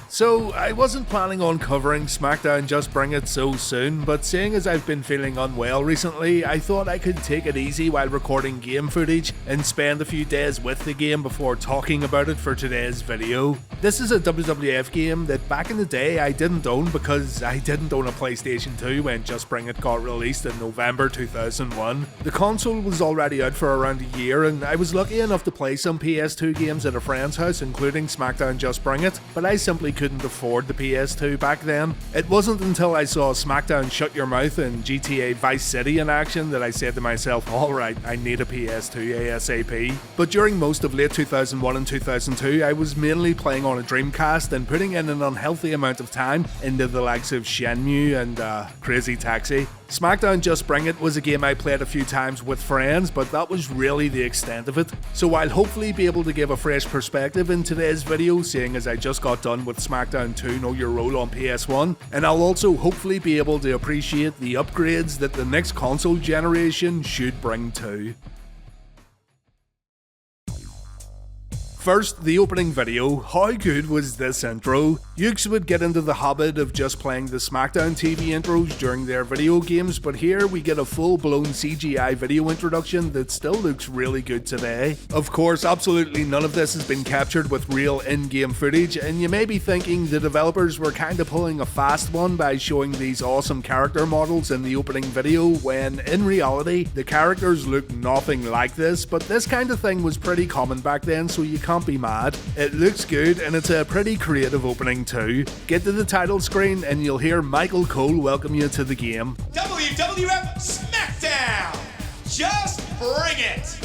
So, I wasn't planning on covering Smackdown Just Bring It so soon, but seeing as I've been feeling unwell recently, I thought I could take it easy while recording game footage and spend a few days with the game before talking about it for today's video. This is a WWF game that back in the day I didn't own because I didn't own a PlayStation 2 when Just Bring It got released in November 2001. The console was already out for around a year and I was lucky enough to play some PS2 games at a friend's house, including Smackdown Just Bring It, but I simply couldn't afford the PS2 back then. It wasn't until I saw Smackdown Shut Your Mouth and GTA Vice City in action that I said to myself, alright, I need a PS2 ASAP. But during most of late 2001 and 2002, I was mainly playing on a Dreamcast and putting in an unhealthy amount of time into the likes of Shenmue and Crazy Taxi. Smackdown Just Bring It was a game I played a few times with friends, but that was really the extent of it. So I'll hopefully be able to give a fresh perspective in today's video, seeing as I just got done with Smackdown 2 Know Your Role on PS1, and I'll also hopefully be able to appreciate the upgrades that the next console generation should bring too. First, the opening video. How good was this intro? Yukes would get into the habit of just playing the Smackdown TV intros during their video games, but here we get a full-blown CGI video introduction that still looks really good today. Of course, absolutely none of this has been captured with real in-game footage, and you may be thinking the developers were kinda pulling a fast one by showing these awesome character models in the opening video, when in reality, the characters look nothing like this, but this kind of thing was pretty common back then, so you can't be mad. It looks good and it's a pretty creative opening too. Get to the title screen and you'll hear Michael Cole welcome you to the game. WWF Smackdown! Just bring it!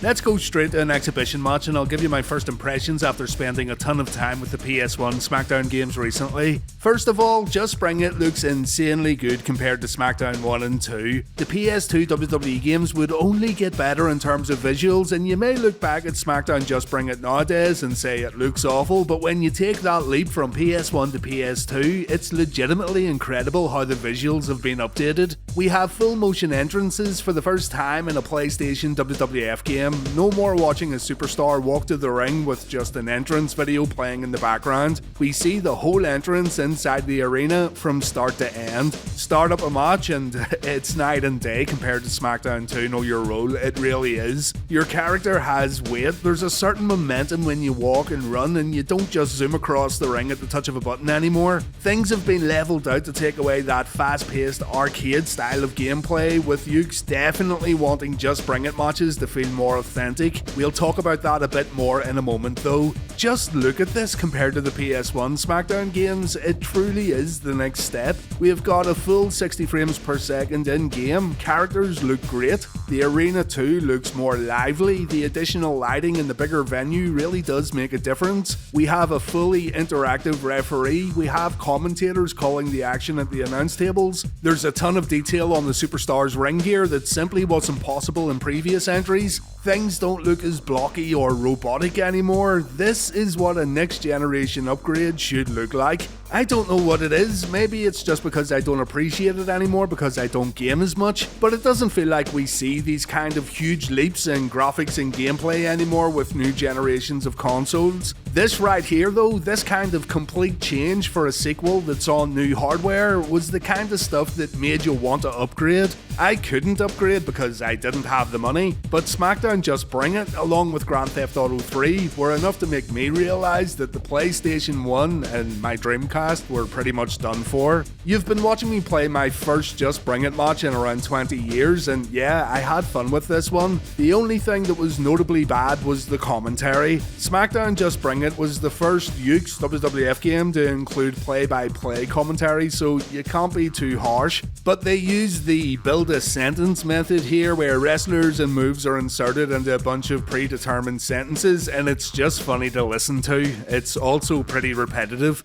Let's go straight to an exhibition match and I'll give you my first impressions after spending a ton of time with the PS1 Smackdown games recently. First of all, Just Bring It looks insanely good compared to Smackdown 1 and 2. The PS2 WWE games would only get better in terms of visuals, and you may look back at Smackdown Just Bring It nowadays and say it looks awful, but when you take that leap from PS1 to PS2, it's legitimately incredible how the visuals have been updated. We have full motion entrances for the first time in a PlayStation WWF game. No more watching a superstar walk to the ring with just an entrance video playing in the background. We see the whole entrance inside the arena from start to end. Start up a match and it's night and day compared to Smackdown 2 Know Your Role, it really is. Your character has weight, there's a certain momentum when you walk and run, and you don't just zoom across the ring at the touch of a button anymore. Things have been leveled out to take away that fast-paced arcade style of gameplay, with Yukes definitely wanting Just Bring It matches to feel more authentic. We'll talk about that a bit more in a moment though. Just look at this compared to the PS1 Smackdown games, it truly is the next step. We have got a full 60 frames per second in game, characters look great, the arena too looks more lively, the additional lighting in the bigger venue really does make a difference. We have a fully interactive referee, we have commentators calling the action at the announce tables, there's a ton of detail on the superstars ring gear that simply wasn't possible in previous entries. Things don't look as blocky or robotic anymore. This is what a next generation upgrade should look like. I don't know what it is, maybe it's just because I don't appreciate it anymore because I don't game as much, but it doesn't feel like we see these kind of huge leaps in graphics and gameplay anymore with new generations of consoles. This right here though, this kind of complete change for a sequel that's on new hardware was the kind of stuff that made you want to upgrade. I couldn't upgrade because I didn't have the money, but Smackdown Just Bring It, along with Grand Theft Auto 3, were enough to make me realise that the PlayStation 1 and my Dreamcast were pretty much done for. You've been watching me play my first Just Bring It match in around 20 years, and yeah, I had fun with this one. The only thing that was notably bad was the commentary. Smackdown Just Bring It was the first Yukes WWF game to include play-by-play commentary, so you can't be too harsh. But they used the build a sentence method here, where wrestlers and moves are inserted into a bunch of predetermined sentences, and it's just funny to listen to. It's also pretty repetitive.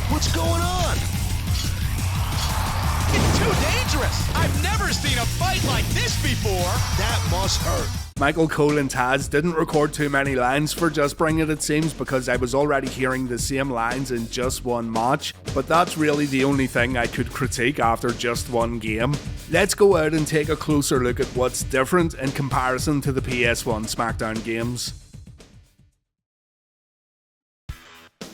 What's going on? It's too dangerous! I've never seen a fight like this before! That must hurt. Michael Cole and Taz didn't record too many lines for Just Bring It, it seems, because I was already hearing the same lines in just one match, but that's really the only thing I could critique after just one game. Let's go out and take a closer look at what's different in comparison to the PS1 Smackdown games.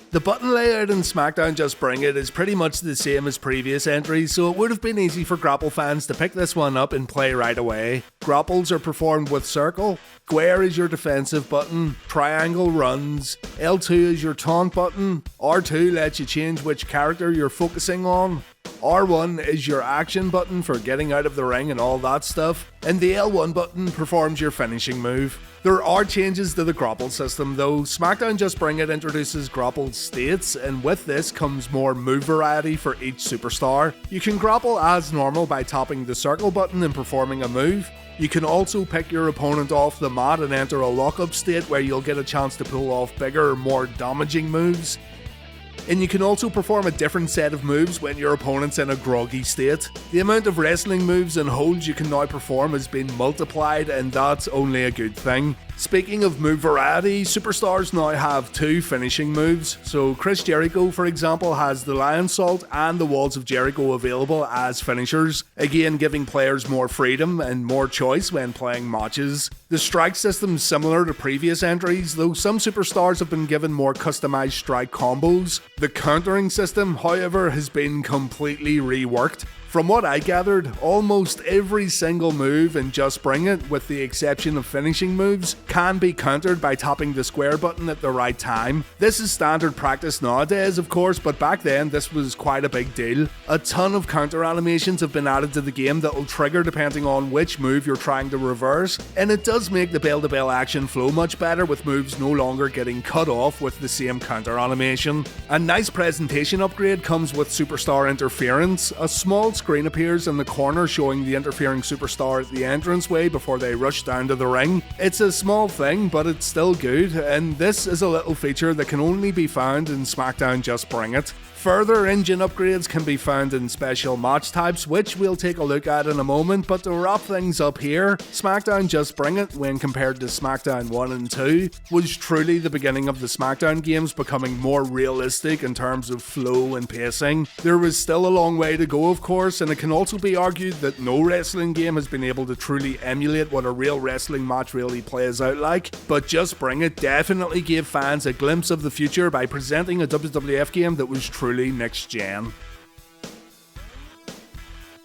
The button layout in Smackdown Just Bring It is pretty much the same as previous entries, so it would have been easy for Grapple fans to pick this one up and play right away. Grapples are performed with circle, square is your defensive button, triangle runs, L2 is your taunt button, R2 lets you change which character you're focusing on, R1 is your action button for getting out of the ring and all that stuff, and the L1 button performs your finishing move. There are changes to the grapple system though. Smackdown Just Bring It introduces Grappled States, and with this comes more move variety for each superstar. You can grapple as normal by tapping the circle button and performing a move. You can also pick your opponent off the mat and enter a lockup state where you'll get a chance to pull off bigger, more damaging moves. And you can also perform a different set of moves when your opponent's in a groggy state. The amount of wrestling moves and holds you can now perform has been multiplied, and that's only a good thing. Speaking of move variety, superstars now have 2 finishing moves. So Chris Jericho, for example, has the Lion Salt and the Walls of Jericho available as finishers, again giving players more freedom and more choice when playing matches. The strike system is similar to previous entries, though some superstars have been given more customized strike combos. The countering system, however, has been completely reworked. From what I gathered, almost every single move in Just Bring It, with the exception of finishing moves, can be countered by tapping the square button at the right time. This is standard practice nowadays, of course, but back then this was quite a big deal. A ton of counter animations have been added to the game that will trigger depending on which move you're trying to reverse, and it does make the bell-to-bell action flow much better, with moves no longer getting cut off with the same counter animation. A nice presentation upgrade comes with superstar interference. A small screen appears in the corner showing the interfering superstar at the entranceway before they rush down to the ring. It's a small thing, but it's still good, and this is a little feature that can only be found in Smackdown Just Bring It. Further engine upgrades can be found in special match types, which we'll take a look at in a moment, but to wrap things up here, Smackdown Just Bring It, when compared to Smackdown 1 and 2, was truly the beginning of the Smackdown games becoming more realistic in terms of flow and pacing. There was still a long way to go, of course, and it can also be argued that no wrestling game has been able to truly emulate what a real wrestling match really plays out like, but Just Bring It definitely gave fans a glimpse of the future by presenting a WWF game that was truly next gen.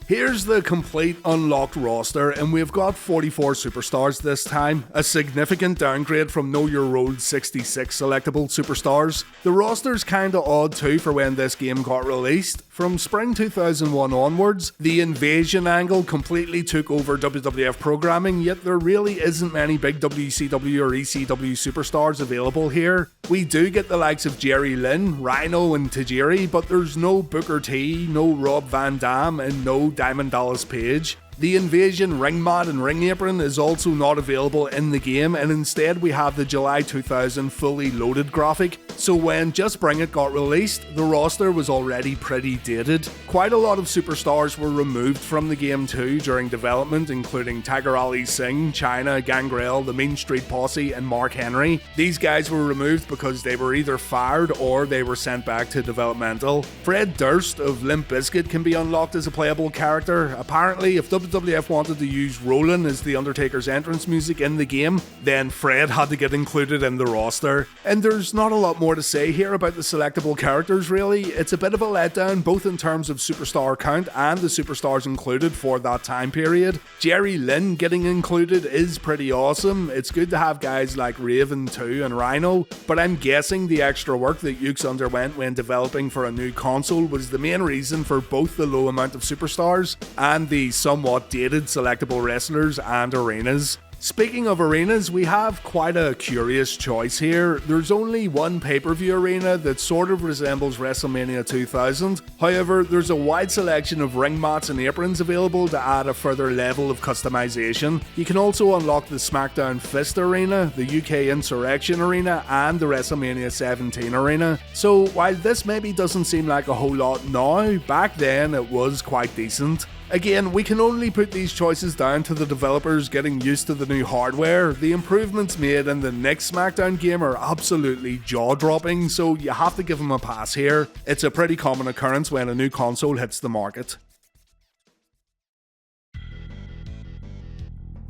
Here's the complete unlocked roster, and we've got 44 superstars this time, a significant downgrade from Know Your Role 66 selectable superstars. The roster's kinda odd too for when this game got released. From spring 2001 onwards, the invasion angle completely took over WWF programming, yet there really isn't many big WCW or ECW superstars available here. We do get the likes of Jerry Lynn, Rhino and Tajiri, but there's no Booker T, no Rob Van Dam, and no Diamond Dallas Page. The Invasion ring mat and ring apron is also not available in the game, and instead we have the July 2000 fully loaded graphic, so when Just Bring It got released, the roster was already pretty dated. Quite a lot of superstars were removed from the game too during development, including Tiger Ali Singh, Chyna, Gangrel, the Mean Street Posse and Mark Henry. These guys were removed because they were either fired or they were sent back to developmental. Fred Durst of Limp Bizkit can be unlocked as a playable character. Apparently, if WWF wanted to use Rollin' as the Undertaker's entrance music in the game, then Fred had to get included in the roster. And there's not a lot more to say here about the selectable characters really. It's a bit of a letdown both in terms of superstar count and the superstars included for that time period. Jerry Lynn getting included is pretty awesome. It's good to have guys like Raven too and Rhino, but I'm guessing the extra work that Yukes underwent when developing for a new console was the main reason for both the low amount of superstars and the somewhat dated selectable wrestlers and arenas. Speaking of arenas, we have quite a curious choice here. There's only one pay-per-view arena that sort of resembles WrestleMania 2000. However, there's a wide selection of ring mats and aprons available to add a further level of customization. You can also unlock the SmackDown Fist Arena, the UK Insurrection Arena, and the WrestleMania 17 Arena. So while this maybe doesn't seem like a whole lot now, back then it was quite decent. Again, we can only put these choices down to the developers getting used to the new hardware. The improvements made in the next Smackdown game are absolutely jaw-dropping, so you have to give them a pass here. It's a pretty common occurrence when a new console hits the market.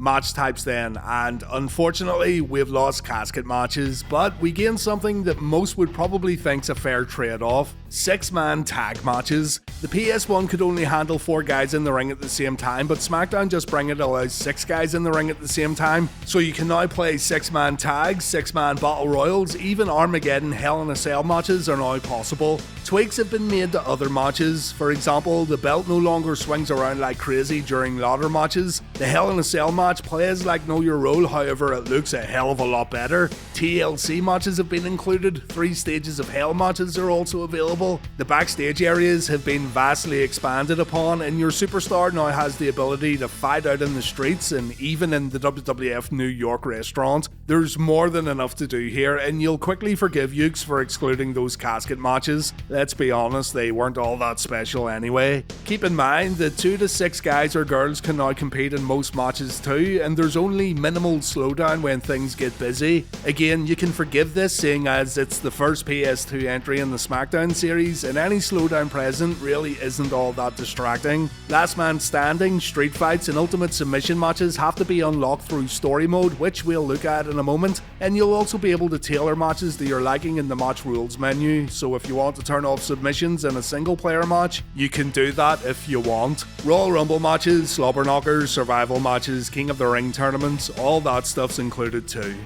Match types then, and unfortunately we've lost casket matches, but we gained something that most would probably think's a fair trade-off: 6-man tag matches. The PS1 could only handle 4 guys in the ring at the same time, but Smackdown Just Bring It allows 6 guys in the ring at the same time, so you can now play 6-man tags, 6-man battle royals, even Armageddon Hell in a Cell matches are now possible. Tweaks have been made to other matches. For example, the belt no longer swings around like crazy during ladder matches. The Hell in a Cell match plays like Know Your Role, however it looks a hell of a lot better. TLC matches have been included, 3 stages of Hell matches are also available. The backstage areas have been vastly expanded upon, and your superstar now has the ability to fight out in the streets and even in the WWF New York restaurant. There's more than enough to do here, and you'll quickly forgive Yukes for excluding those casket matches. Let's be honest, they weren't all that special anyway. Keep in mind that 2 to 6 guys or girls can now compete in most matches too, and there's only minimal slowdown when things get busy. Again, you can forgive this, seeing as it's the first PS2 entry in the Smackdown series, and any slowdown present really isn't all that distracting. Last man standing, street fights and ultimate submission matches have to be unlocked through story mode, which we'll look at in a moment, and you'll also be able to tailor matches to your liking in the match rules menu, so if you want to turn off submissions in a single player match, you can do that if you want. Royal Rumble matches, slobber knockers, survival matches, King of the Ring tournaments, all that stuff's included too.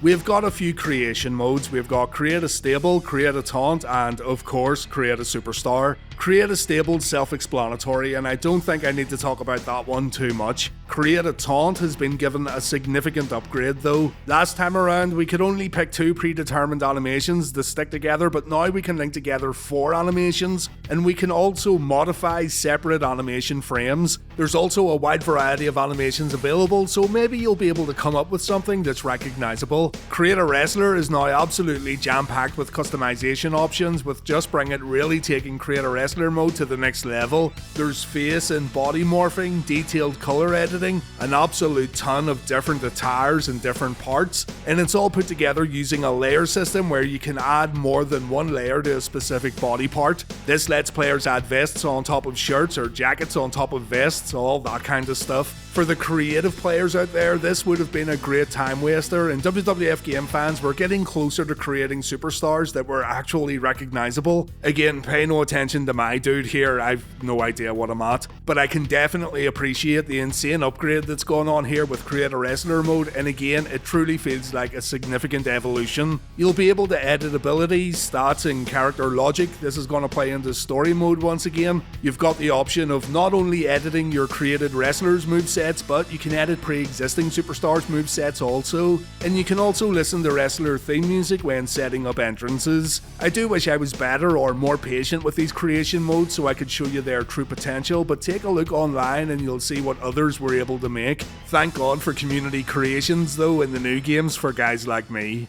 We've got a few creation modes. We've got Create a Stable, Create a Taunt, and of course, Create a Superstar. Create a Stable is self-explanatory, and I don't think I need to talk about that one too much. Create a Taunt has been given a significant upgrade though. Last time around, we could only pick 2 predetermined animations to stick together, but now we can link together 4 animations, and we can also modify separate animation frames. There's also a wide variety of animations available, so maybe you'll be able to come up with something that's recognizable. Create a Wrestler is now absolutely jam-packed with customization options, with Just Bring It really taking Create a Wrestler mode to the next level. There's face and body morphing, detailed color editing, an absolute ton of different attires and different parts, and it's all put together using a layer system where you can add more than one layer to a specific body part. This lets players add vests on top of shirts or jackets on top of vests, all that kind of stuff. For the creative players out there, this would have been a great time waster, and WWF game fans were getting closer to creating superstars that were actually recognizable. Again, pay no attention to my dude here, I've no idea what I'm at, but I can definitely appreciate the insane upgrade that's going on here with Create a Wrestler mode, and again, it truly feels like a significant evolution. You'll be able to edit abilities, stats and character logic. This is going to play into story mode once again. You've got the option of not only editing your created wrestlers' movesets, but you can edit pre-existing superstars' movesets also, and you can also listen to wrestler theme music when setting up entrances. I do wish I was better or more patient with these creation modes so I could show you their true potential, but take a look online and you'll see what others were able to make. Thank God for community creations though in the new games for guys like me.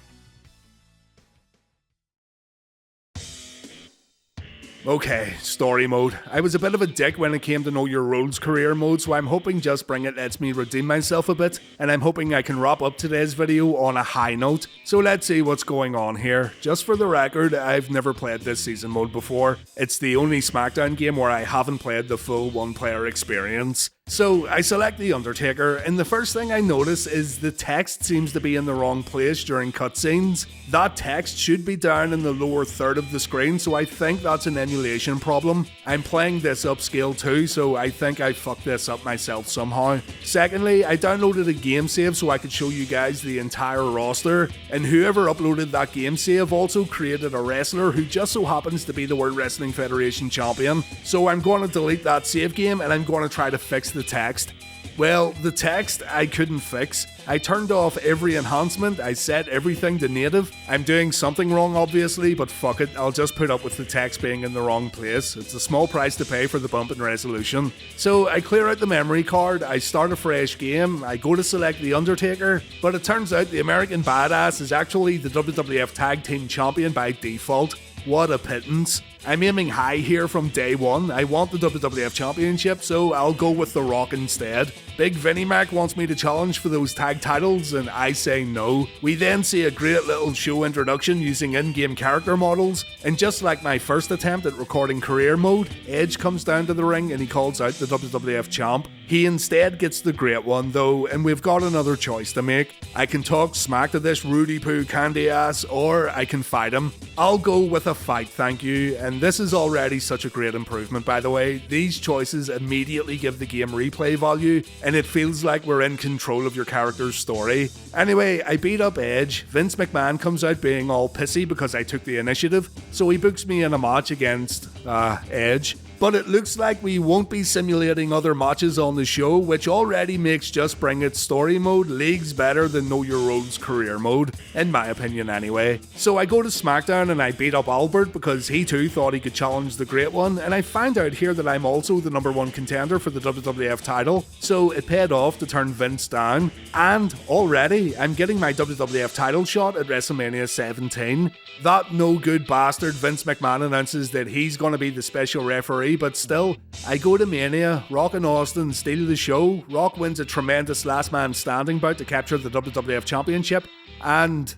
Okay, story mode. I was a bit of a dick when it came to Know Your Role's career mode, so I'm hoping Just Bring It lets me redeem myself a bit, and I'm hoping I can wrap up today's video on a high note. So let's see what's going on here. Just for the record, I've never played this season mode before. It's the only Smackdown game where I haven't played the full one-player experience. So I select the Undertaker, and the first thing I notice is the text seems to be in the wrong place during cutscenes. That text should be down in the lower third of the screen, so I think that's an emulation problem. I'm playing this upscale too, so I think I fucked this up myself somehow. Secondly, I downloaded a game save so I could show you guys the entire roster, and whoever uploaded that game save also created a wrestler who just so happens to be the World Wrestling Federation champion. So I'm going to delete that save game and I'm going to try to fix the text. Well, the text I couldn't fix. I turned off every enhancement, I set everything to native. I'm doing something wrong obviously, but fuck it, I'll just put up with the text being in the wrong place. It's a small price to pay for the bump in resolution. So I clear out the memory card, I start a fresh game, I go to select the Undertaker, but it turns out the American Badass is actually the WWF Tag Team Champion by default. What a pittance. I'm aiming high here from day one. I want the WWF Championship, so I'll go with The Rock instead. Big Vinnie Mac wants me to challenge for those tag titles, and I say no. We then see a great little show introduction using in-game character models, and just like my first attempt at recording career mode, Edge comes down to the ring and he calls out the WWF champ. He instead gets the great one though, and we've got another choice to make. I can talk smack to this Rudy Poo candy ass, or I can fight him. I'll go with a fight, thank you, and this is already such a great improvement by the way. These choices immediately give the game replay value, and it feels like we're in control of your character's story. Anyway, I beat up Edge. Vince McMahon comes out being all pissy because I took the initiative, so he books me in a match against Edge. But it looks like we won't be simulating other matches on the show, which already makes Just Bring It story mode leagues better than Know Your Role's career mode, in my opinion anyway. So I go to Smackdown and I beat up Albert because he too thought he could challenge the Great One, and I find out here that I'm also the #1 contender for the WWF title, so it paid off to turn Vince down, and already I'm getting my WWF title shot at WrestleMania 17. That no good bastard Vince McMahon announces that he's going to be the special referee, but still, I go to Mania, Rock and Austin steal the show, Rock wins a tremendous last man standing bout to capture the WWF Championship, and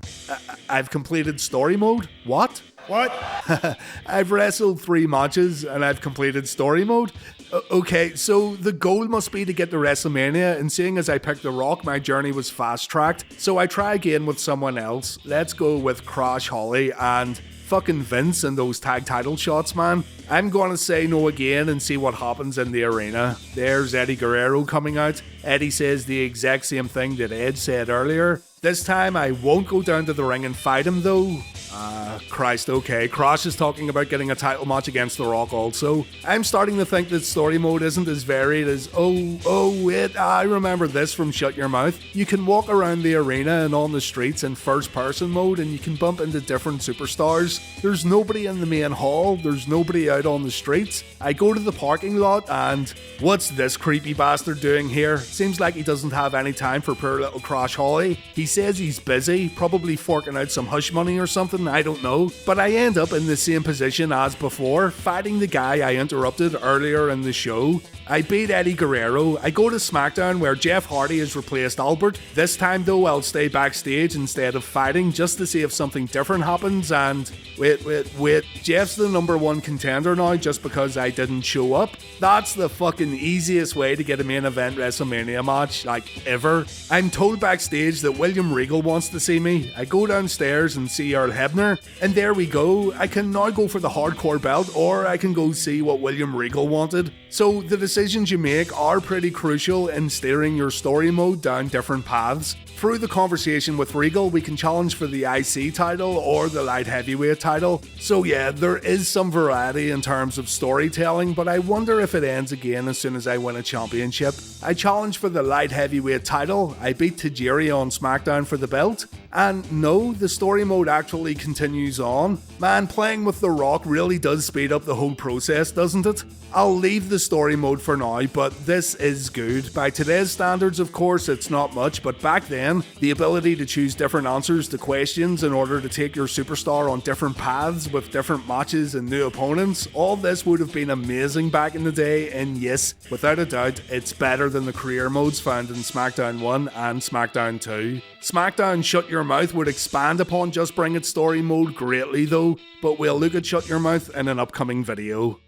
I've completed story mode? What? I've wrestled 3 matches and I've completed story mode? Okay, so the goal must be to get to WrestleMania, and seeing as I picked The Rock, my journey was fast-tracked, so I try again with someone else. Let's go with Crash Holly and fucking Vince and those tag title shots, man. I'm gonna say no again and see what happens in the arena. There's Eddie Guerrero coming out. Eddie says the exact same thing that Edge said earlier. This time I won't go down to the ring and fight him though. Christ, okay. Crash is talking about getting a title match against The Rock also. I'm starting to think that story mode isn't as varied as, wait, I remember this from Shut Your Mouth. You can walk around the arena and on the streets in first person mode, and you can bump into different superstars. There's nobody in the main hall, there's nobody out on the streets. I go to the parking lot and, what's this creepy bastard doing here? Seems like he doesn't have any time for poor little Crash Holly. He says he's busy, probably forking out some hush money or something, I don't know. But I end up in the same position as before, fighting the guy I interrupted earlier in the show. I beat Eddie Guerrero. I go to Smackdown where Jeff Hardy has replaced Albert. This time though, I'll stay backstage instead of fighting just to see if something different happens, and wait, Jeff's the #1 contender now just because I didn't show up? That's the fucking easiest way to get a main event WrestleMania match, like, ever. I'm told backstage that William Regal wants to see me. I go downstairs and see Earl Hebner, and there we go. I can now go for the hardcore belt, or I can go see what William Regal wanted. So the decisions you make are pretty crucial in steering your story mode down different paths. Through the conversation with Regal, we can challenge for the IC title or the light heavyweight title. So yeah, there is some variety in terms of storytelling, but I wonder if it ends again as soon as I win a championship. I challenge for the light heavyweight title, I beat Tajiri on Smackdown for the belt, and no, the story mode actually continues on. Man, playing with The Rock really does speed up the whole process, doesn't it? I'll leave the story mode for now, but this is good. By today's standards, of course, it's not much, but back then, the ability to choose different answers to questions in order to take your superstar on different paths with different matches and new opponents, all this would have been amazing back in the day, and yes, without a doubt, it's better than the career modes found in Smackdown 1 and Smackdown 2. Smackdown Shut Your Mouth would expand upon Just Bring It story mode greatly though, but we'll look at Shut Your Mouth in an upcoming video.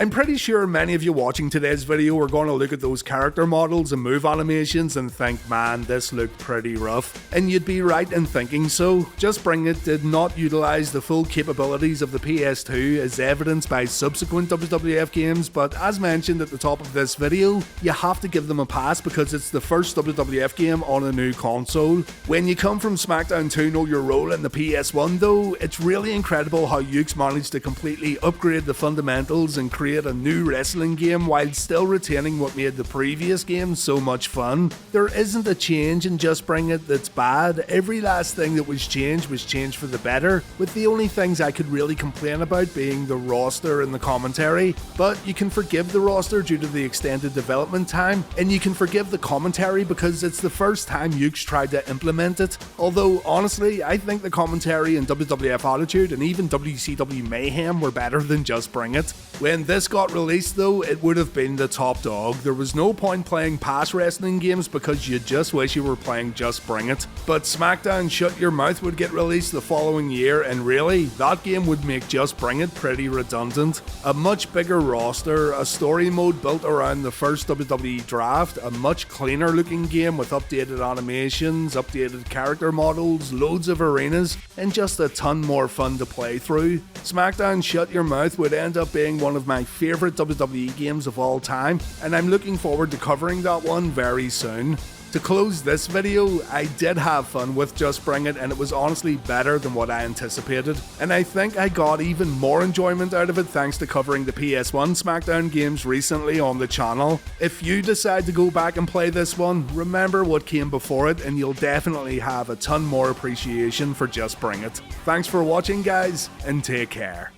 I'm pretty sure many of you watching today's video are going to look at those character models and move animations and think, man, this looked pretty rough. And you'd be right in thinking so. Just Bring It did not utilise the full capabilities of the PS2 as evidenced by subsequent WWF games, but as mentioned at the top of this video, you have to give them a pass because it's the first WWF game on a new console. When you come from Smackdown 2 Know Your Role in the PS1 though, it's really incredible how Yukes managed to completely upgrade the fundamentals and create create a new wrestling game while still retaining what made the previous game so much fun. There isn't a change in Just Bring It that's bad. Every last thing that was changed for the better, with the only things I could really complain about being the roster and the commentary. But you can forgive the roster due to the extended development time, and you can forgive the commentary because it's the first time Yukes tried to implement it. Although honestly, I think the commentary in WWF Attitude and even WCW Mayhem were better than Just Bring It. When this got released though, it would have been the top dog. There was no point playing past wrestling games because you just wish you were playing Just Bring It. But Smackdown Shut Your Mouth would get released the following year, and really, that game would make Just Bring It pretty redundant. A much bigger roster, a story mode built around the first WWE draft, a much cleaner looking game with updated animations, updated character models, loads of arenas, and just a ton more fun to play through. Smackdown Shut Your Mouth would end up being one of my favourite WWE games of all time, and I'm looking forward to covering that one very soon. To close this video, I did have fun with Just Bring It, and it was honestly better than what I anticipated. And I think I got even more enjoyment out of it thanks to covering the PS1 Smackdown games recently on the channel. If you decide to go back and play this one, remember what came before it and you'll definitely have a ton more appreciation for Just Bring It. Thanks for watching guys, and take care.